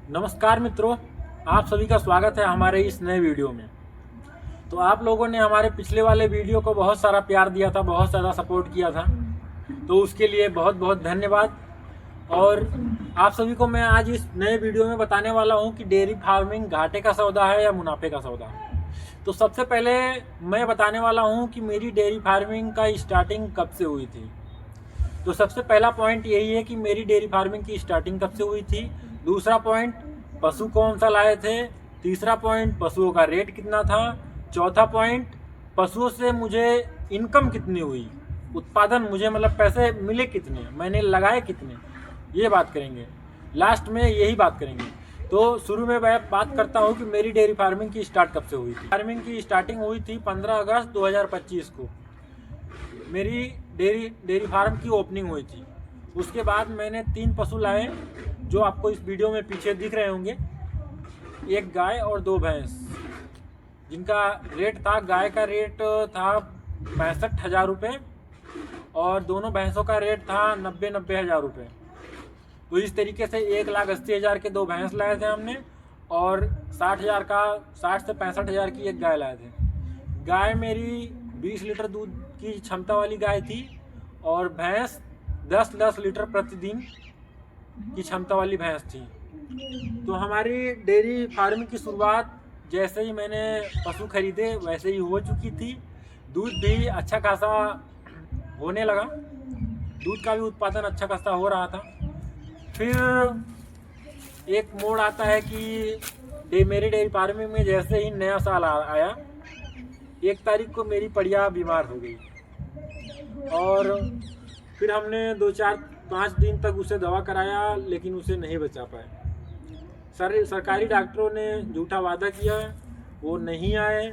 नमस्कार मित्रों, आप सभी का स्वागत है हमारे इस नए वीडियो में। तो आप लोगों ने हमारे पिछले वाले वीडियो को बहुत सारा प्यार दिया था, बहुत ज़्यादा सपोर्ट किया था, तो उसके लिए बहुत बहुत धन्यवाद। और आप सभी को मैं आज इस नए वीडियो में बताने वाला हूं कि डेयरी फार्मिंग घाटे का सौदा है या मुनाफे का सौदा है। तो सबसे पहले मैं बताने वाला हूं कि मेरी डेयरी फार्मिंग का स्टार्टिंग कब से हुई थी। तो सबसे पहला पॉइंट यही है कि मेरी डेयरी फार्मिंग की स्टार्टिंग कब से हुई थी। दूसरा पॉइंट, पशु कौन सा लाए थे। तीसरा पॉइंट, पशुओं का रेट कितना था। चौथा पॉइंट, पशुओं से मुझे इनकम कितनी हुई, उत्पादन मुझे मतलब पैसे मिले कितने, मैंने लगाए कितने, ये बात करेंगे। लास्ट में यही बात करेंगे। तो शुरू में मैं बात करता हूँ कि मेरी डेयरी फार्मिंग की स्टार्ट कब से हुई थी। फार्मिंग की स्टार्टिंग हुई थी 15 अगस्त 2025 को। मेरी डेयरी फार्म की ओपनिंग हुई थी। उसके बाद मैंने 3 पशु लाए जो आपको इस वीडियो में पीछे दिख रहे होंगे। एक गाय और 2 भैंस, जिनका रेट था, गाय का रेट था 65,000 रुपये और दोनों भैंसों का रेट था 90 हज़ार रुपये। तो इस तरीके से 1,80,000 के 2 भैंस लाए थे हमने और 60 से 65,000 की एक गाय लाए थे। गाय मेरी 20 लीटर दूध की क्षमता वाली गाय थी और भैंस 10 लीटर प्रतिदिन की क्षमता वाली भैंस थी। तो हमारी डेयरी फार्मिंग की शुरुआत जैसे ही मैंने पशु खरीदे वैसे ही हो चुकी थी। दूध भी अच्छा खासा होने लगा, दूध का भी उत्पादन अच्छा खासा हो रहा था। फिर एक मोड़ आता है कि मेरी डेयरी फार्मिंग में जैसे ही नया साल आया, 1 तारीख को मेरी बढ़िया बीमार हो गई और फिर हमने 2-4-5 दिन तक उसे दवा कराया, लेकिन उसे नहीं बचा पाए। सरकारी डॉक्टरों ने झूठा वादा किया, वो नहीं आए।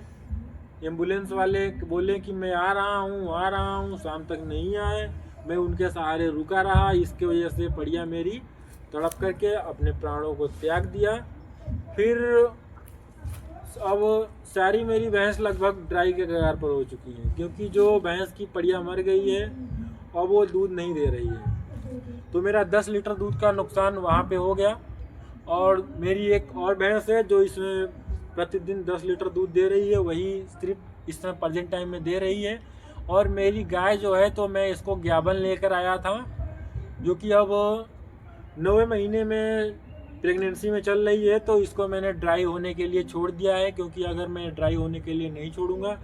एम्बुलेंस वाले बोले कि मैं आ रहा हूँ, शाम तक नहीं आए। मैं उनके सहारे रुका रहा, इसके वजह से बढ़िया मेरी तड़प करके अपने प्राणों को त्याग दिया। फिर अब सारी मेरी भैंस लगभग ड्राई के कगार पर हो चुकी हैं, क्योंकि जो भैंस की बढ़िया मर गई है और वो दूध नहीं दे रही है। तो मेरा 10 लीटर दूध का नुकसान वहाँ पे हो गया। और मेरी एक और भैंस है जो इसमें प्रतिदिन 10 लीटर दूध दे रही है, वही सिर्फ इस समय प्रेजेंट टाइम में दे रही है। और मेरी गाय जो है, तो मैं इसको ज्ञाबन लेकर आया था, जो कि अब 9वें महीने में प्रेगनेंसी में चल रही है। तो इसको मैंने ड्राई होने के लिए छोड़ दिया है, क्योंकि अगर मैं ड्राई होने के लिए नहीं छोड़ूंगा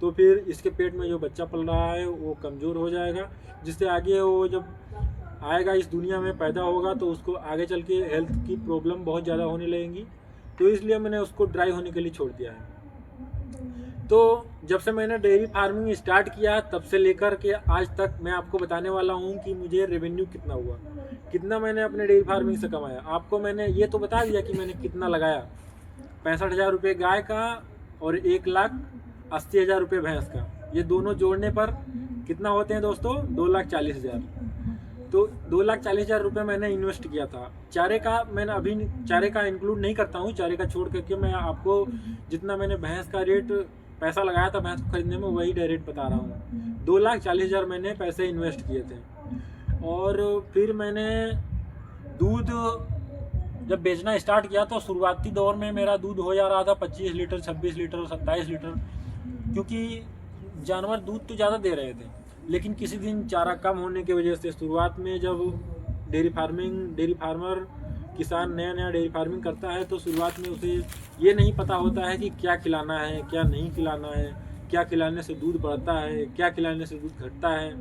तो फिर इसके पेट में जो बच्चा पल रहा है वो कमज़ोर हो जाएगा, जिससे आगे वो जब आएगा इस दुनिया में पैदा होगा तो उसको आगे चल के हेल्थ की प्रॉब्लम बहुत ज़्यादा होने लगेंगी। तो इसलिए मैंने उसको ड्राई होने के लिए छोड़ दिया है। तो जब से मैंने डेयरी फार्मिंग स्टार्ट किया तब से लेकर के आज तक मैं आपको बताने वाला हूँ कि मुझे रेवेन्यू कितना हुआ, कितना मैंने अपने डेयरी फार्मिंग से कमाया। आपको मैंने ये तो बता दिया कि मैंने कितना लगाया, 65,000 रुपये गाय का और 1,80,000 रुपये भैंस का। ये दोनों जोड़ने पर कितना होते हैं दोस्तों? 2,40,000। तो 2,40,000 रुपये मैंने इन्वेस्ट किया था। चारे का मैंने अभी चारे का इंक्लूड नहीं करता हूँ, चारे का छोड़ करके मैं आपको जितना मैंने भैंस का रेट पैसा लगाया था भैंस को खरीदने में वही डायरेक्ट बता रहा हूँ। 2,40,000 मैंने पैसे इन्वेस्ट किए थे। और फिर मैंने दूध जब बेचना स्टार्ट किया तो शुरुआती दौर में मेरा दूध हो जा रहा था 25 लीटर, 26 लीटर, 27 लीटर, क्योंकि जानवर दूध तो ज़्यादा दे रहे थे। लेकिन किसी दिन चारा कम होने की वजह से शुरुआत में जब डेयरी फार्मर किसान नया डेयरी फार्मिंग करता है तो शुरुआत में उसे ये नहीं पता होता है कि क्या खिलाना है, क्या नहीं खिलाना है, क्या खिलाने से दूध बढ़ता है, क्या खिलाने से दूध घटता है।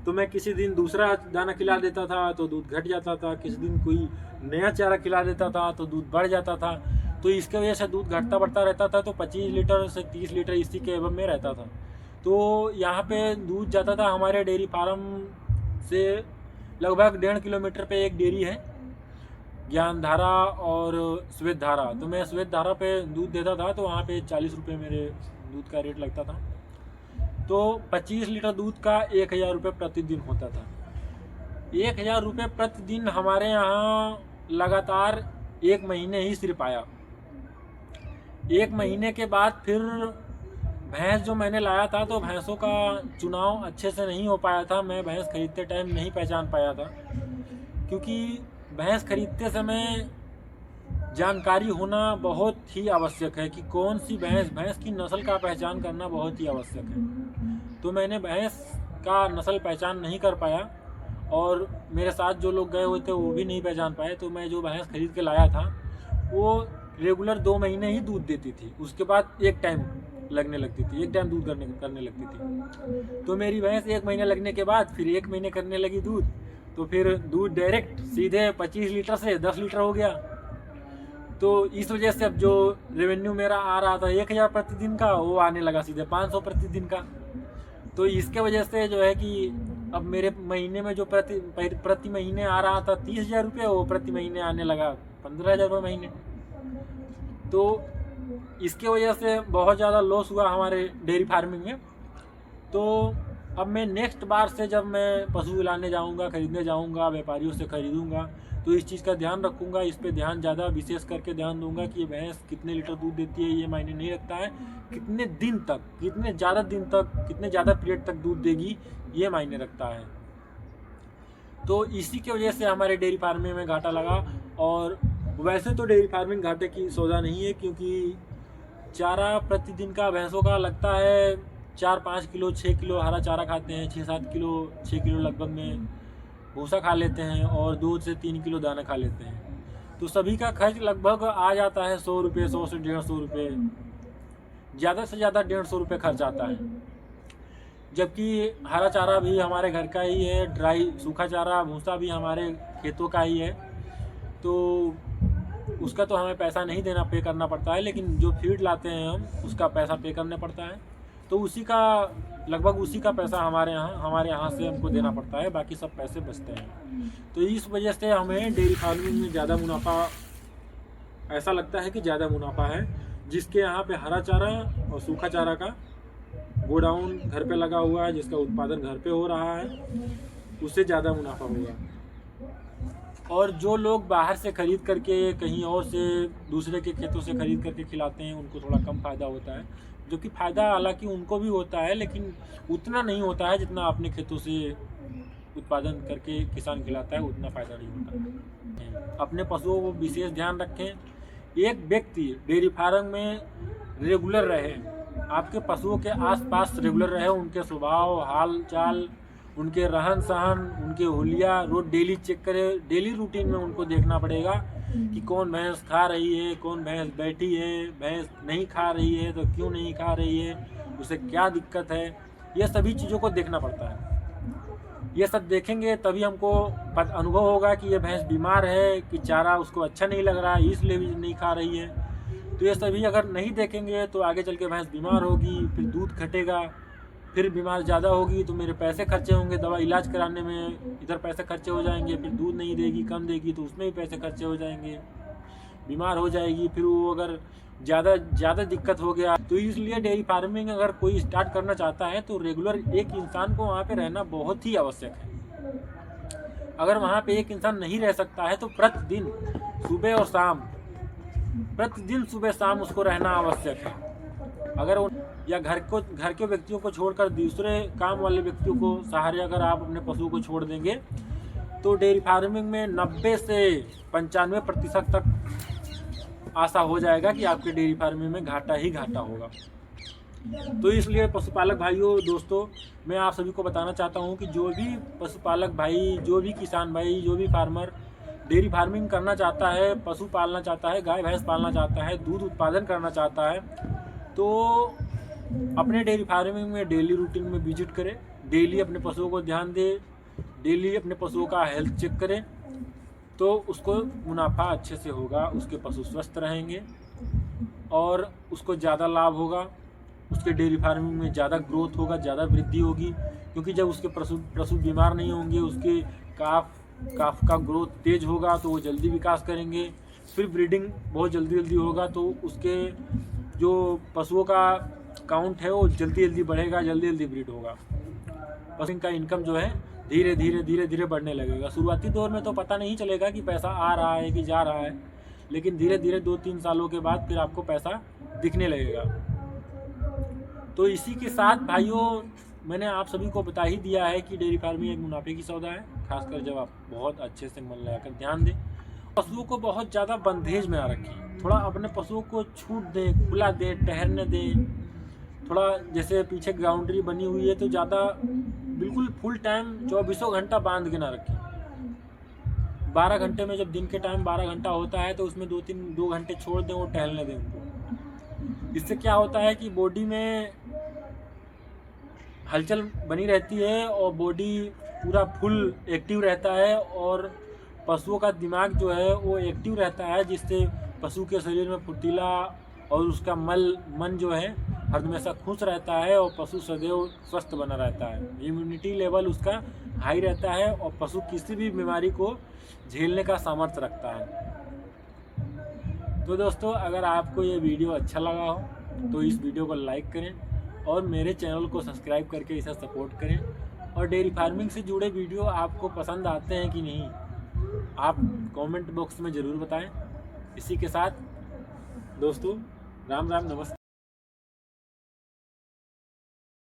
तो मैं किसी दिन दूसरा दाना खिला देता था तो दूध घट जाता था, किसी दिन कोई नया चारा खिला देता था तो दूध बढ़ जाता था। तो इसके वजह से दूध घटता बढ़ता रहता था। तो 25 लीटर से 30 लीटर इसी के एवं में रहता था। तो यहाँ पे दूध जाता था हमारे डेयरी फार्म से लगभग 1.5 किलोमीटर पे एक डेयरी है, ज्ञानधारा और श्वेत धारा। तो मैं श्वेत धारा पे दूध देता था, तो वहाँ पे 40 रुपये मेरे दूध का रेट लगता था। तो 25 लीटर दूध का 1,000 रुपये प्रतिदिन होता था। 1,000 रुपये प्रतिदिन हमारे यहाँ लगातार 1 महीने ही सिर्फ आया। 1 महीने के बाद फिर भैंस जो मैंने लाया था तो भैंसों का चुनाव अच्छे से नहीं हो पाया था। मैं भैंस खरीदते टाइम नहीं पहचान पाया था, क्योंकि भैंस खरीदते समय जानकारी होना बहुत ही आवश्यक है कि कौन सी भैंस की नस्ल का पहचान करना बहुत ही आवश्यक है। तो मैंने भैंस का नस्ल पहचान नहीं कर पाया और मेरे साथ जो लोग गए हुए थे वो भी नहीं पहचान पाए। तो मैं जो भैंस खरीद के लाया था वो रेगुलर 2 महीने ही दूध देती थी, उसके बाद एक टाइम लगने लगती थी, एक टाइम दूध करने लगती थी। तो मेरी भैंस 1 महीने लगने के बाद फिर 1 महीने करने लगी दूध, तो फिर दूध डायरेक्ट सीधे 25 लीटर से 10 लीटर हो गया। तो इस वजह से अब जो रेवेन्यू मेरा आ रहा था 1000 प्रतिदिन का, वो आने लगा सीधे 500 प्रतिदिन का। तो इसके वजह से जो है कि अब मेरे महीने में जो प्रति महीने आ रहा था 30,000 रुपये, वो प्रति महीने आने लगा 15,000 रुपये महीने। तो इसके वजह से बहुत ज़्यादा लॉस हुआ हमारे डेयरी फार्मिंग में। तो अब मैं नेक्स्ट बार से जब मैं पशु लाने जाऊंगा, खरीदने जाऊंगा, व्यापारियों से खरीदूंगा, तो इस चीज़ का ध्यान रखूंगा, इस पे ध्यान ज़्यादा विशेष करके ध्यान दूंगा कि ये भैंस कितने लीटर दूध देती है ये मायने नहीं रखता है, कितने दिन तक, कितने ज़्यादा पीरियड तक दूध देगी ये मायने रखता है। तो इसी की वजह से हमारे डेयरी फार्मिंग में घाटा लगा। और वैसे तो डेयरी फार्मिंग घाटे की सौदा नहीं है, क्योंकि चारा प्रतिदिन का भैंसों का लगता है 4-5 किलो, 6 किलो हरा चारा खाते हैं, 6 किलो लगभग में भूसा खा लेते हैं और 2 से 3 किलो दाना खा लेते हैं। तो सभी का खर्च लगभग आ जाता है 100 रुपये, 100 से 150 रुपये, ज़्यादा से ज़्यादा 150 रुपये खर्च आता है। जबकि हरा चारा भी हमारे घर का ही है, ड्राई सूखा चारा भूसा भी हमारे खेतों का ही है, तो उसका तो हमें पैसा नहीं देना, पे करना पड़ता है। लेकिन जो फीड लाते हैं हम, उसका पैसा पे करना पड़ता है। तो लगभग उसी का पैसा हमारे यहाँ से हमको देना पड़ता है, बाकी सब पैसे बचते हैं। तो इस वजह से हमें डेयरी फार्मिंग में ज़्यादा मुनाफा, ऐसा लगता है कि ज़्यादा मुनाफा है। जिसके यहाँ पे हरा चारा और सूखा चारा का गोडाउन घर पे लगा हुआ है, जिसका उत्पादन घर पे हो रहा है, उससे ज़्यादा मुनाफा होगा। और जो लोग बाहर से खरीद करके कहीं और से दूसरे के खेतों से खरीद करके खिलाते हैं, उनको थोड़ा कम फ़ायदा होता है, जो कि फ़ायदा हालांकि उनको भी होता है, लेकिन उतना नहीं होता है जितना अपने खेतों से उत्पादन करके किसान खिलाता है, उतना फ़ायदा नहीं होता। अपने पशुओं को विशेष ध्यान रखें। एक व्यक्ति डेयरी फार्म में रेगुलर रहे, आपके पशुओं के आसपास रेगुलर रहे, उनके स्वभाव, हाल चाल, उनके रहन सहन, उनके हुलिया रोज डेली चेक करें। डेली रूटीन में उनको देखना पड़ेगा कि कौन भैंस खा रही है, कौन भैंस बैठी है, भैंस नहीं खा रही है तो क्यों नहीं खा रही है, उसे क्या दिक्कत है, ये सभी चीज़ों को देखना पड़ता है। ये सब देखेंगे तभी हमको अनुभव होगा कि ये भैंस बीमार है, कि चारा उसको अच्छा नहीं लग रहा है इसलिए भी नहीं खा रही है। तो ये सभी अगर नहीं देखेंगे तो आगे चल के भैंस बीमार होगी, फिर दूध घटेगा, फिर बीमार ज़्यादा होगी तो मेरे पैसे खर्चे होंगे, दवा इलाज कराने में इधर पैसे खर्चे हो जाएंगे, फिर दूध नहीं देगी, कम देगी तो उसमें भी पैसे खर्चे हो जाएंगे, बीमार हो जाएगी, फिर वो अगर ज़्यादा दिक्कत हो गया। तो इसलिए डेयरी फार्मिंग अगर कोई स्टार्ट करना चाहता है तो रेगुलर एक इंसान को वहाँ पे रहना बहुत ही आवश्यक है। अगर वहाँ पे एक इंसान नहीं रह सकता है तो प्रतिदिन सुबह शाम उसको रहना आवश्यक है। अगर या घर के व्यक्तियों को छोड़कर दूसरे काम वाले व्यक्तियों को सहारे अगर आप अपने पशुओं को छोड़ देंगे तो डेयरी फार्मिंग में 90 से 95% तक आशा हो जाएगा कि आपके डेयरी फार्मिंग में घाटा ही घाटा होगा। तो इसलिए पशुपालक भाइयों, दोस्तों, मैं आप सभी को बताना चाहता हूं कि जो भी पशुपालक भाई, जो भी किसान भाई, जो भी फार्मर डेयरी फार्मिंग करना चाहता है, पशु पालना चाहता है, गाय भैंस पालना चाहता है, दूध उत्पादन करना चाहता है, तो अपने डेयरी फार्मिंग में डेली रूटीन में विजिट करें, डेली अपने पशुओं को ध्यान दें, डेली अपने पशुओं का हेल्थ चेक करें, तो उसको मुनाफा अच्छे से होगा, उसके पशु स्वस्थ रहेंगे और उसको ज़्यादा लाभ होगा, उसके डेयरी फार्मिंग में ज़्यादा ग्रोथ होगा, ज़्यादा वृद्धि होगी। क्योंकि जब उसके पशु बीमार नहीं होंगे, उसके काफ का ग्रोथ तेज होगा तो वो जल्दी विकास करेंगे, फिर ब्रीडिंग बहुत जल्दी होगा, तो उसके जो पशुओं का काउंट है वो जल्दी बढ़ेगा, जल्दी ब्रीड होगा। पशु का इनकम जो है धीरे बढ़ने लगेगा। शुरुआती दौर में तो पता नहीं चलेगा कि पैसा आ रहा है कि जा रहा है, लेकिन धीरे 2-3 सालों के बाद फिर आपको पैसा दिखने लगेगा। तो इसी के साथ भाइयों, मैंने आप सभी को बता ही दिया है कि डेयरी फार्मिंग एक मुनाफे की सौदा है, खासकर जब आप बहुत अच्छे से मन लगाकर ध्यान दें पशुओं को बहुत ज़्यादा बंधेज में ना रखें, थोड़ा अपने पशुओं को छूट दें, खुला दें, टहलने दें। थोड़ा जैसे पीछे बाउंड्री बनी हुई है तो ज़्यादा बिल्कुल फुल टाइम 24 घंटा बांध के ना रखें। 12 घंटे में, जब दिन के टाइम 12 घंटा होता है तो उसमें 2 घंटे छोड़ दें और टहलने दें उनको। इससे क्या होता है कि बॉडी में हलचल बनी रहती है और बॉडी पूरा फुल एक्टिव रहता है और पशुओं का दिमाग जो है वो एक्टिव रहता है, जिससे पशु के शरीर में फुर्तीला और उसका मन जो है हर हमेशा खुश रहता है और पशु सदैव स्वस्थ बना रहता है। इम्यूनिटी लेवल उसका हाई रहता है और पशु किसी भी बीमारी को झेलने का सामर्थ्य रखता है। तो दोस्तों, अगर आपको ये वीडियो अच्छा लगा हो तो इस वीडियो को लाइक करें और मेरे चैनल को सब्सक्राइब करके इसे सपोर्ट करें। और डेयरी फार्मिंग से जुड़े वीडियो आपको पसंद आते हैं कि नहीं, आप कमेंट बॉक्स में ज़रूर बताएं। इसी के साथ दोस्तों, राम राम, नमस्ते।